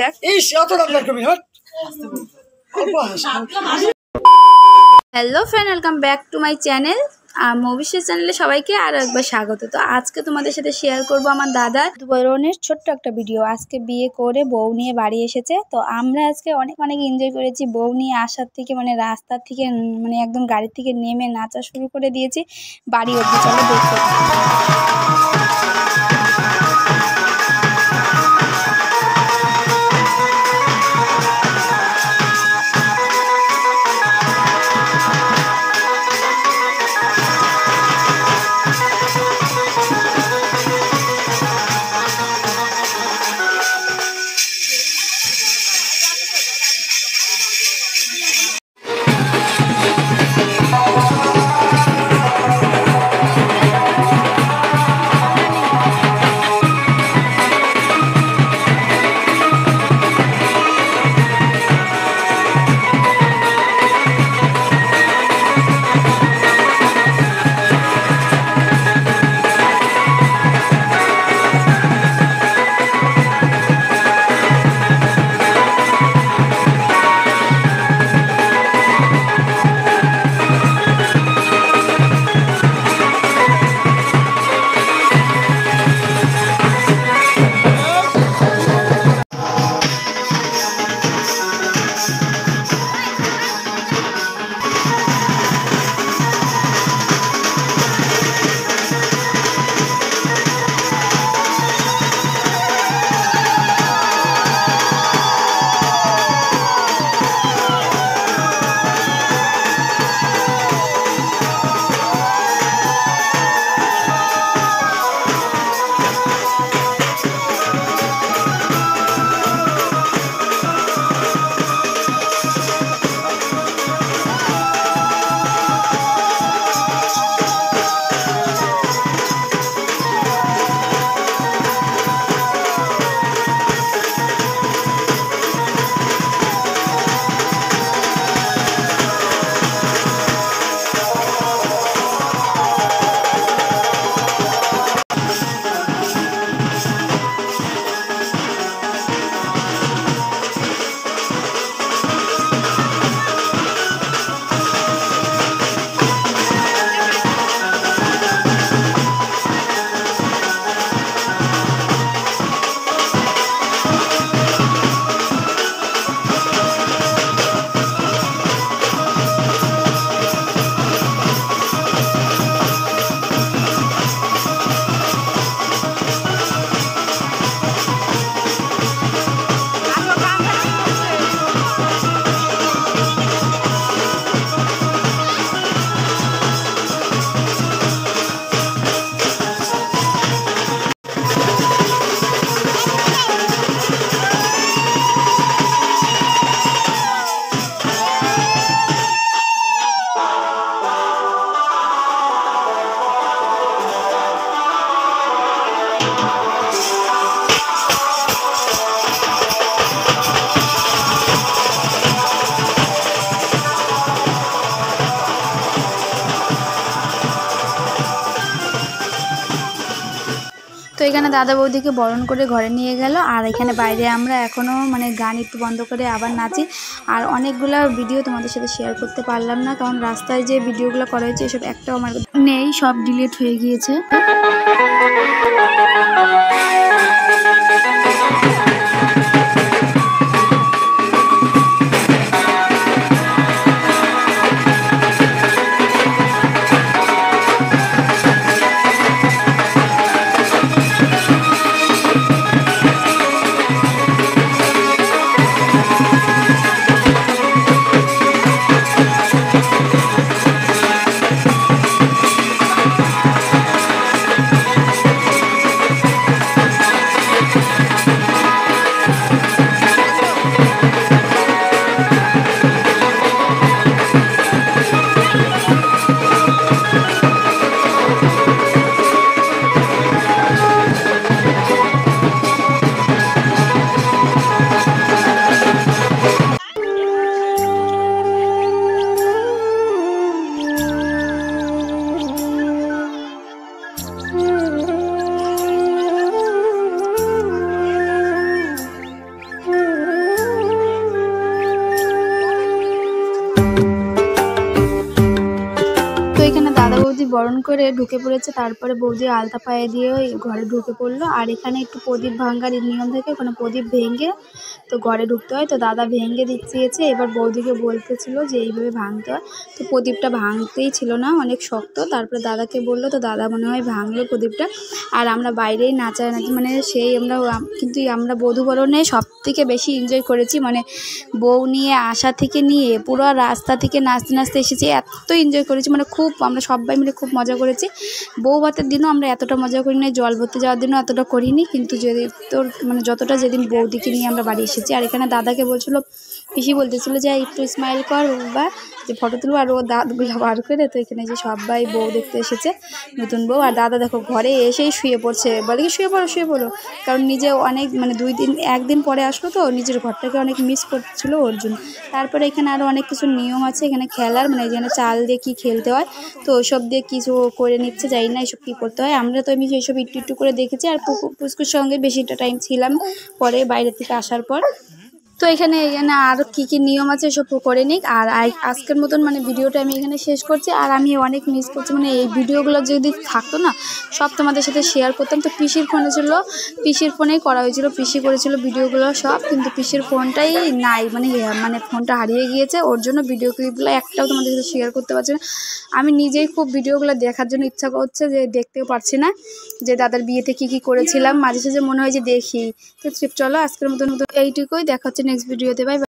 দেখ hello friend, welcome back to my channel. মুভিশের চ্যানেলে সবাইকে আরও একবার স্বাগত। তো আজকে তোমাদের সাথে শেয়ার করব আমার দাদার বোনের ছোট্ট একটা ভিডিও। আজকে বিয়ে করে বউ নিয়ে বাড়ি এসেছে। তো আমরা আজকে অনেক এনজয় করেছি। বউ নিয়ে আসার থেকে রাস্তার থেকে একদম গাড়ি থেকে নেমে নাচা শুরু করে দিয়েছি বাড়ি অবধি। চলো দেখতে। তো এখানে দাদা বৌদিকে বরণ করে ঘরে নিয়ে গেল। আর এখানে বাইরে আমরা এখনও গান একটু বন্ধ করে আবার নাচি। আর অনেকগুলো ভিডিও তোমাদের সাথে শেয়ার করতে পারলাম না, কারণ রাস্তায় যে ভিডিওগুলো করা হয়েছে এসব একটাও আমার নেই, সব ডিলিট হয়ে গিয়েছে। বরণ করে ঢুকে পড়েছে। তারপরে বৌদি আলতা পায়ে দিয়ে ওই ঘরে ঢুকে পড়লো। আর এখানে একটু প্রদীপ ভাঙার নিয়ম থাকে, ওখানে প্রদীপ ভেঙে তো ঘরে ঢুকতে হয়। তো দাদা ভেঙে দিয়েছে, এবার বৌদিকে বলতেছিল যে এইভাবে ভাঙতে হয়। তো প্রদীপটা ভাঙতেই ছিল না, অনেক শক্ত। তারপরে দাদাকে বললো, তো দাদা মনে হয় ভাঙলো প্রদীপটা। আর আমরা বাইরেই নাচানাচি মানে সেই কিন্তু আমরা বধূবরণে সব থেকে বেশি এনজয় করেছি, মানে বউ নিয়ে আসা থেকে নিয়ে পুরো রাস্তা থেকে নাচতে নাচতে এসেছি, এত এনজয় করেছি, মানে খুব আমরা সবাই মিলে খুব মজা করেছি। বউ ভাতের দিনও আমরা এতটা মজা করি না, জল ভরতে যাওয়ার দিনও এতটা করিনি, কিন্তু যদি তোর মানে যতটা যেদিন বৌদিকে নিয়ে আমরা বাড়ি এসেছি। আর এখানে দাদাকে বলছিল, পিসি বলতেছিল যে একটু স্মাইল কর বা যে ফটো তুলবো, আর ও দাঁতগুলো বার করে। তো এখানে যে সবাই বউ দেখতে এসেছে, নতুন বউ। আর দাদা দেখো ঘরে এসেই শুয়ে পড়ছে, বলে কি শুয়ে পড়ো, কারণ নিজে অনেক মানে একদিন পরে আসলো, তো নিজের ঘরটাকে অনেক মিস করছিল ওর জন্য। তারপরে এখানে আরও অনেক কিছু নিয়ম আছে এখানে খেলার, মানে এখানে চাল দিয়ে কী খেলতে হয়, তো ওইসব দিয়ে কিছু করে নিচ্ছে, জানি না এসব কী করতে হয়। আমরা তো আমি এইসব একটু একটু করে দেখেছি। আর পুচকুর সঙ্গে বেশিটা টাইম ছিলাম পরে বাইরে থেকে আসার পর। তো এখানে আরও কী কী নিয়ম আছে এসব করে নিক। আর আজকের মতন মানে ভিডিওটা আমি এখানে শেষ করছি। আর আমি অনেক মিস করছি, মানে এই ভিডিওগুলো যদি থাকতো না সব তোমাদের সাথে শেয়ার করতাম। তো পিসির ফোনে ছিল, পিসির ফোনেই করা হয়েছিল, পিসি করেছিল ভিডিওগুলো সব, কিন্তু পিসির ফোনটাই নাই, মানে ফোনটা হারিয়ে গিয়েছে। ওর জন্য ভিডিও ক্লিপগুলো একটাও তোমাদের সাথে শেয়ার করতে পারছি না। আমি নিজেই খুব ভিডিওগুলো দেখার জন্য ইচ্ছা করছে, যে দেখতেও পারছি না যে দাদার বিয়েতে কী কী করেছিলাম। মাঝে সাঝে মনে হয় যে দেখি। তো চলো আজকের মতন এইটুকুই, দেখা হচ্ছে নেক্সট ভিডিওতে। বাই।